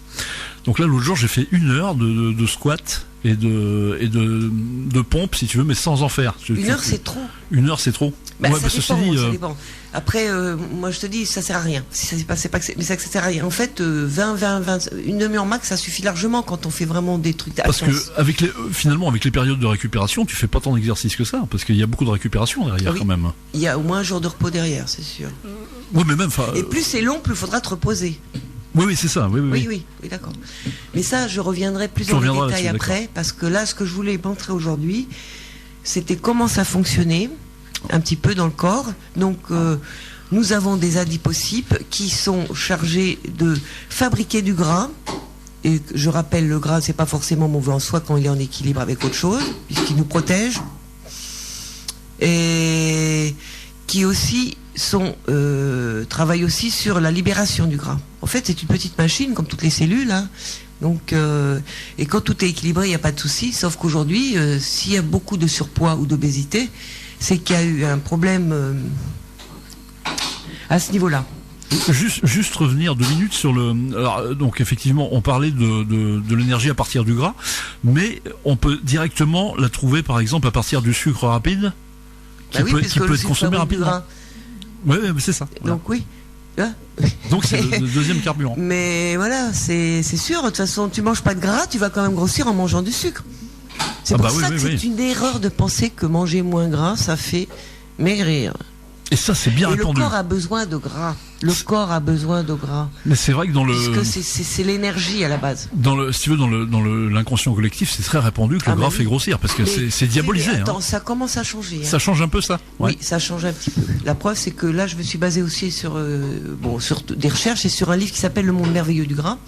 [SPEAKER 2] Donc là, l'autre jour, j'ai fait 1 heure de squat et de pompe, si tu veux, mais sans en faire.
[SPEAKER 3] 1 heure, c'est trop.
[SPEAKER 2] 1 heure, c'est trop.
[SPEAKER 3] Ça dépend. Après, moi, je te dis, ça sert à rien. Mais ça sert à rien. En fait, 20, une demi-heure max, ça suffit largement quand on fait vraiment des trucs intenses.
[SPEAKER 2] Parce que finalement, avec les périodes de récupération, tu fais pas tant d'exercices que ça, parce qu'il y a beaucoup de récupération derrière quand même.
[SPEAKER 3] Il y a au moins 1 jour de repos derrière, c'est sûr.
[SPEAKER 2] Oui, mais même.
[SPEAKER 3] Et plus c'est long, plus il faudra te reposer.
[SPEAKER 2] Oui, c'est ça.
[SPEAKER 3] Oui, d'accord. Mais ça, je reviendrai plus en détail après, parce que là, ce que je voulais montrer aujourd'hui, c'était comment ça fonctionnait, un petit peu dans le corps. Donc, nous avons des adipocytes qui sont chargés de fabriquer du gras. Et je rappelle, le gras, c'est pas forcément mauvais en soi quand il est en équilibre avec autre chose, puisqu'il nous protège. Et qui aussi travaillent aussi sur la libération du gras. En fait, c'est une petite machine, comme toutes les cellules. Hein. Donc, et quand tout est équilibré, il n'y a pas de souci. Sauf qu'aujourd'hui, s'il y a beaucoup de surpoids ou d'obésité, c'est qu'il y a eu un problème à ce niveau-là.
[SPEAKER 2] Juste revenir 2 minutes sur le. Alors, donc effectivement, on parlait de l'énergie à partir du gras, mais on peut directement la trouver, par exemple, à partir du sucre rapide, qui peut être consommé rapidement. Oui, c'est ça.
[SPEAKER 3] Donc voilà. Oui.
[SPEAKER 2] Donc c'est le deuxième carburant.
[SPEAKER 3] Mais voilà, c'est sûr. De toute façon, tu manges pas de gras, tu vas quand même grossir en mangeant du sucre. C'est pour ça que c'est une erreur de penser que manger moins gras, ça fait maigrir.
[SPEAKER 2] Et ça, c'est bien répandu.
[SPEAKER 3] Le corps a besoin de gras. Le corps a besoin de gras.
[SPEAKER 2] Mais c'est vrai que
[SPEAKER 3] puisque c'est l'énergie à la base.
[SPEAKER 2] Si tu veux, dans l'inconscient collectif, c'est très répandu que le gras fait grossir, parce que c'est diabolisé.
[SPEAKER 3] Mais attends, ça commence à changer.
[SPEAKER 2] Ça change un peu, ça.
[SPEAKER 3] Oui, ça change un petit peu. La preuve, c'est que là, je me suis basé aussi sur des recherches et sur un livre qui s'appelle Le monde merveilleux du gras.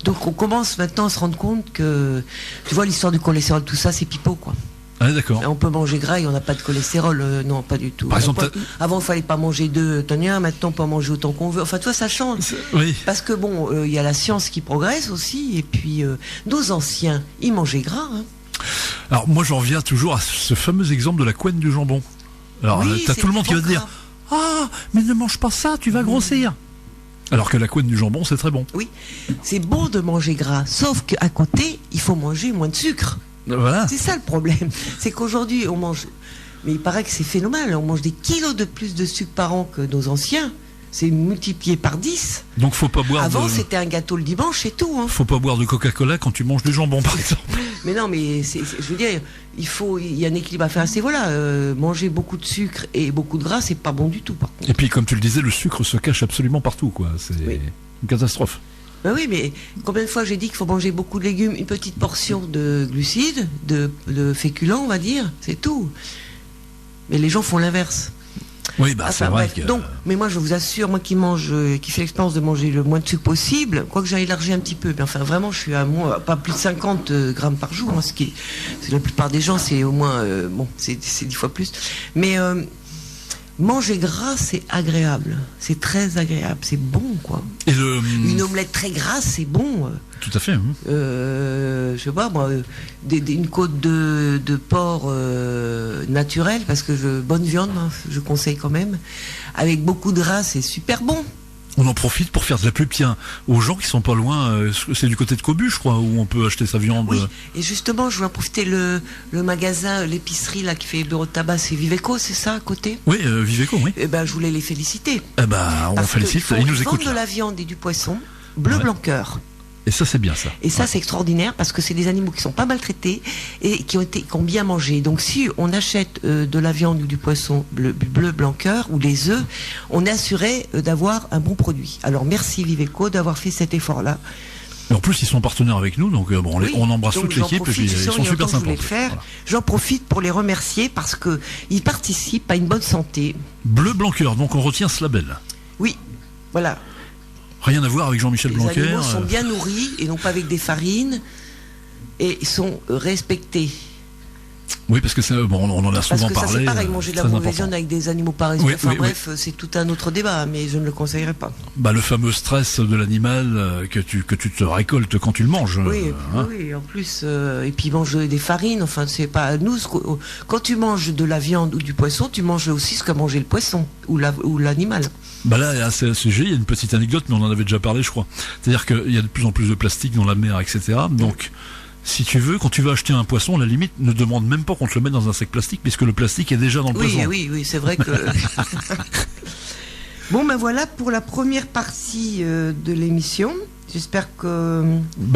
[SPEAKER 3] Donc, on commence maintenant à se rendre compte que, tu vois, l'histoire du cholestérol, tout ça, c'est pipeau, quoi.
[SPEAKER 2] Ah, d'accord.
[SPEAKER 3] On peut manger gras et on n'a pas de cholestérol. Non, pas du tout.
[SPEAKER 2] Par exemple,
[SPEAKER 3] avant, il fallait pas manger 2 tonnes. Maintenant, on peut en manger autant qu'on veut. Enfin, toi, ça change.
[SPEAKER 2] Oui.
[SPEAKER 3] Parce que bon, il y a la science qui progresse aussi. Et puis, nos anciens, ils mangeaient gras. Hein.
[SPEAKER 2] Alors, moi, j'en reviens toujours à ce fameux exemple de la couenne du jambon. Alors, t'as tout le monde qui va te dire « Ah, mais ne mange pas ça, tu vas grossir !» Alors que la couenne du jambon, c'est très bon.
[SPEAKER 3] Oui, c'est bon de manger gras. Sauf qu'à côté, il faut manger moins de sucre.
[SPEAKER 2] Voilà.
[SPEAKER 3] C'est ça le problème. C'est qu'aujourd'hui, on mange. Mais il paraît que c'est phénoménal. On mange des kilos de plus de sucre par an que nos anciens. C'est multiplié par 10.
[SPEAKER 2] Donc faut pas boire.
[SPEAKER 3] Avant, c'était un gâteau le dimanche, c'est tout. Hein.
[SPEAKER 2] Faut pas boire de Coca-Cola quand tu manges du jambon, par exemple.
[SPEAKER 3] Mais non, mais je veux dire, il y a un équilibre à faire à ce niveau-là. Manger beaucoup de sucre et beaucoup de gras, c'est pas bon du tout, par contre.
[SPEAKER 2] Et puis, comme tu le disais, le sucre se cache absolument partout, quoi. C'est une catastrophe.
[SPEAKER 3] Ben oui, mais combien de fois j'ai dit qu'il faut manger beaucoup de légumes, une petite portion de glucides, de féculents, on va dire, c'est tout. Mais les gens font l'inverse.
[SPEAKER 2] Oui, bah c'est vrai que...
[SPEAKER 3] Donc, mais moi, je vous assure, moi qui fais l'expérience de manger le moins de sucre possible, quoique j'ai élargi un petit peu, mais enfin vraiment, je suis à pas plus de 50 grammes par jour, hein, la plupart des gens, c'est au moins, c'est 10 fois plus. Mais manger gras, c'est agréable. C'est très agréable. C'est bon, quoi.
[SPEAKER 2] Et
[SPEAKER 3] une omelette très grasse, c'est bon.
[SPEAKER 2] Tout à fait. Hein.
[SPEAKER 3] Je sais pas, moi, une côte de porc naturelle, parce que bonne viande, hein, je conseille quand même. Avec beaucoup de gras, c'est super bon.
[SPEAKER 2] On en profite pour faire de la pub, tiens, aux gens qui sont pas loin. C'est du côté de Cobu, je crois, où on peut acheter sa viande.
[SPEAKER 3] Oui, et justement, je voulais en profiter, le magasin, l'épicerie là qui fait bureau de tabac, c'est Viveco, c'est ça, à côté?
[SPEAKER 2] Oui, Viveco, oui.
[SPEAKER 3] Eh ben, je voulais les féliciter.
[SPEAKER 2] Eh ben, on félicite, ils nous écoutent.
[SPEAKER 3] Ils vendent de la viande et du poisson, bleu blanc cœur.
[SPEAKER 2] Et ça, c'est bien, ça.
[SPEAKER 3] Et ça, c'est extraordinaire parce que c'est des animaux qui sont pas maltraités et qui ont bien mangé. Donc, si on achète de la viande ou du poisson bleu blanc cœur ou des œufs, on est assuré d'avoir un bon produit. Alors, merci Viveco d'avoir fait cet effort-là.
[SPEAKER 2] Et en plus, ils sont partenaires avec nous, donc on embrasse toute l'équipe et puis ils sont super sympas.
[SPEAKER 3] Voilà. J'en profite pour les remercier parce que ils participent à une bonne santé.
[SPEAKER 2] Bleu blanc cœur, donc on retient ce label.
[SPEAKER 3] Oui, voilà.
[SPEAKER 2] Rien à voir avec Jean-Michel Blanquer.
[SPEAKER 3] Les animaux sont bien nourris et non pas avec des farines et ils sont respectés.
[SPEAKER 2] Oui, parce que on en a souvent parlé.
[SPEAKER 3] Parce que ça, c'est pareil, manger de la mauvaise viande avec des animaux pareils.
[SPEAKER 2] Oui,
[SPEAKER 3] bref, c'est tout un autre débat, mais je ne le conseillerais pas.
[SPEAKER 2] Bah, le fameux stress de l'animal que tu te récoltes quand tu le manges.
[SPEAKER 3] Oui, oui, en plus, et puis manger des farines, enfin, c'est pas nous. Quand tu manges de la viande ou du poisson, tu manges aussi ce qu'a mangé le poisson ou l'animal.
[SPEAKER 2] Bah là, à ce sujet, il y a une petite anecdote, mais on en avait déjà parlé, je crois. C'est-à-dire qu'il y a de plus en plus de plastique dans la mer, etc. Donc, si tu veux, quand tu vas acheter un poisson, à la limite, ne demande même pas qu'on te le mette dans un sac plastique, puisque le plastique est déjà dans le poisson.
[SPEAKER 3] Oui, c'est vrai que... Bon, ben voilà pour la première partie de l'émission. J'espère que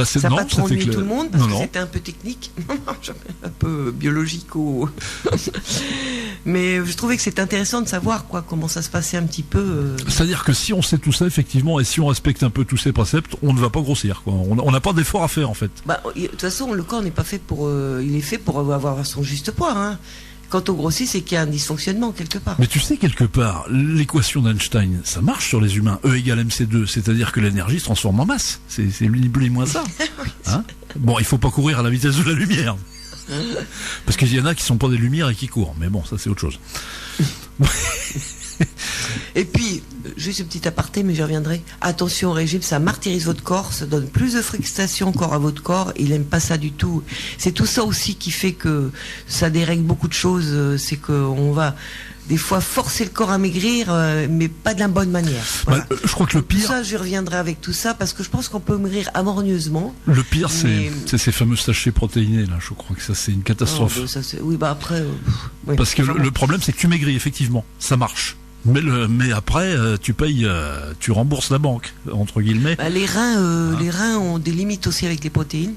[SPEAKER 3] ça n'a pas trop ennuyé tout le monde, parce que c'était un peu technique, un peu biologique. Mais je trouvais que c'était intéressant de savoir comment ça se passait un petit peu.
[SPEAKER 2] C'est-à-dire que si on sait tout ça, effectivement, et si on respecte un peu tous ces préceptes, on ne va pas grossir. On n'a pas d'effort à faire, en fait.
[SPEAKER 3] De toute façon, le corps n'est pas fait pour... il est fait pour avoir son juste poids, hein. Quand on grossit, c'est qu'il y a un dysfonctionnement quelque part.
[SPEAKER 2] Mais tu sais, quelque part, l'équation d'Einstein, ça marche sur les humains. E égale MC2, c'est-à-dire que l'énergie se transforme en masse. C'est ni plus ni moins ça. Hein, bon, il faut pas courir à la vitesse de la lumière. Parce qu'il y en a qui sont pas des lumières et qui courent. Mais bon, ça c'est autre chose.
[SPEAKER 3] Et puis, juste une petite aparté, mais j'y reviendrai. Attention au régime, ça martyrise votre corps, ça donne plus de frustration encore à votre corps. Il n'aime pas ça du tout. C'est tout ça aussi qui fait que ça dérègle beaucoup de choses. C'est qu'on va des fois forcer le corps à maigrir, mais pas de la bonne manière. Voilà.
[SPEAKER 2] Je crois que le pire...
[SPEAKER 3] Tout ça, je reviendrai avec tout ça, parce que je pense qu'on peut maigrir harmonieusement.
[SPEAKER 2] Le pire,
[SPEAKER 3] mais...
[SPEAKER 2] c'est ces fameux sachets protéinés, là. Je crois que ça, c'est une catastrophe.
[SPEAKER 3] Oh, ça, oui, bah après... oui.
[SPEAKER 2] Parce que le problème, c'est que tu maigris, effectivement. Ça marche. Mais après, tu payes, tu rembourses la banque, entre guillemets.
[SPEAKER 3] Bah, les reins ont des limites aussi avec les protéines.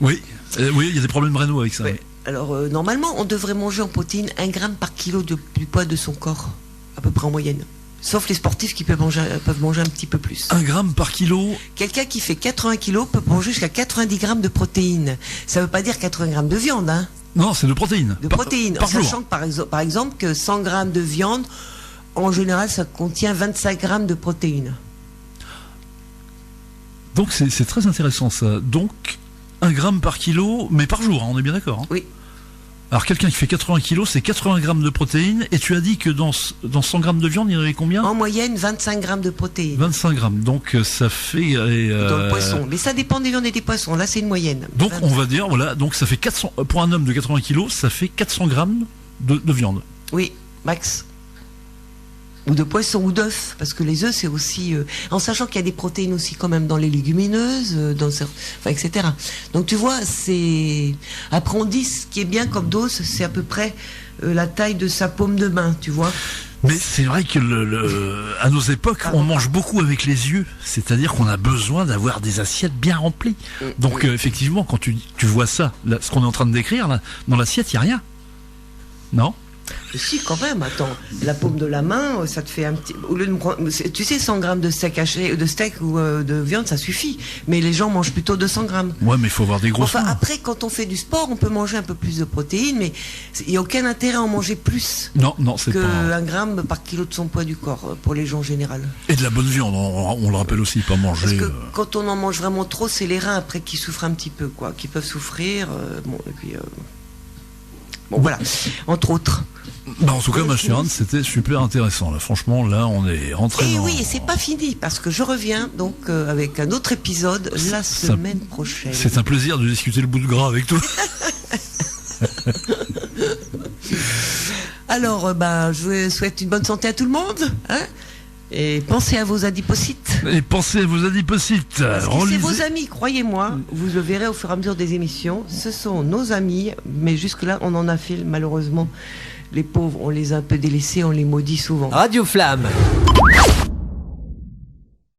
[SPEAKER 2] Oui, il y a des problèmes rénaux avec ça.
[SPEAKER 3] Ouais. Alors, normalement, on devrait manger en protéines 1 gramme par kilo du poids de son corps, à peu près en moyenne. Sauf les sportifs qui peuvent manger un petit peu plus.
[SPEAKER 2] 1 gramme par kilo.
[SPEAKER 3] Quelqu'un qui fait 80 kilos peut manger jusqu'à 90 grammes de protéines. Ça ne veut pas dire 80 grammes de viande, hein.
[SPEAKER 2] Non, c'est de protéines.
[SPEAKER 3] De protéines.
[SPEAKER 2] Par jour.
[SPEAKER 3] Sachant que, par exemple, que 100 grammes de viande, en général, ça contient 25 grammes de protéines.
[SPEAKER 2] Donc, c'est très intéressant, ça. Donc... 1 gramme par kilo, mais par jour, hein, on est bien d'accord. Hein.
[SPEAKER 3] Oui.
[SPEAKER 2] Alors quelqu'un qui fait 80 kilos, c'est 80 grammes de protéines, et tu as dit que dans 100 grammes de viande, il y en avait combien ?
[SPEAKER 3] En moyenne, 25 grammes de protéines.
[SPEAKER 2] 25 grammes, donc ça fait...
[SPEAKER 3] Dans le poisson, mais ça dépend des viandes et des poissons, là c'est une moyenne.
[SPEAKER 2] Donc
[SPEAKER 3] 25.
[SPEAKER 2] on va dire, voilà, donc ça fait 400, pour un homme de 80 kilos, ça fait 400 grammes de viande.
[SPEAKER 3] Oui, max. Ou de poisson ou d'œufs, parce que les œufs c'est aussi... en sachant qu'il y a des protéines aussi quand même dans les légumineuses, etc. Donc tu vois, c'est... Après on dit ce qui est bien comme dose, c'est à peu près la taille de sa paume de main, tu vois.
[SPEAKER 2] Mais c'est vrai que à nos époques, on mange beaucoup avec les yeux, c'est-à-dire qu'on a besoin d'avoir des assiettes bien remplies. Donc effectivement, quand tu vois ça, là, ce qu'on est en train de décrire, là, dans l'assiette, il n'y a rien. Non ?
[SPEAKER 3] Si, quand même, attends, la paume de la main, ça te fait un petit... Au lieu de prendre, tu sais, 100 grammes de steak haché, de steak ou de viande, ça suffit. Mais les gens mangent plutôt 200 grammes.
[SPEAKER 2] Ouais, mais il faut avoir des grosses mains.
[SPEAKER 3] Après, quand on fait du sport, on peut manger un peu plus de protéines, mais il n'y a aucun intérêt à en manger plus.
[SPEAKER 2] Non, c'est
[SPEAKER 3] que
[SPEAKER 2] pas...
[SPEAKER 3] 1 gramme par kilo de son poids du corps, pour les gens en général.
[SPEAKER 2] Et de la bonne viande, on le rappelle aussi, pas manger...
[SPEAKER 3] Parce que quand on en mange vraiment trop, c'est les reins après qui souffrent un petit peu, quoi, qui peuvent souffrir. Et puis... Bon, voilà, entre autres.
[SPEAKER 2] En tout cas, ma chère Anne, c'était super intéressant. Là, franchement, là, on est rentré.
[SPEAKER 3] Et oui, et c'est pas fini parce que je reviens donc avec un autre épisode la semaine prochaine.
[SPEAKER 2] C'est un plaisir de discuter le bout de gras avec toi.
[SPEAKER 3] Alors, je vous souhaite une bonne santé à tout le monde, hein, et pensez à vos adipocytes.
[SPEAKER 2] Et pensez à vos adipocytes.
[SPEAKER 3] Parce que c'est vos amis, croyez-moi. Vous le verrez au fur et à mesure des émissions. Ce sont nos amis, mais jusque-là, on en a fait malheureusement. Les pauvres, on les a un peu délaissés, on les maudit souvent.
[SPEAKER 4] Radio Flamme.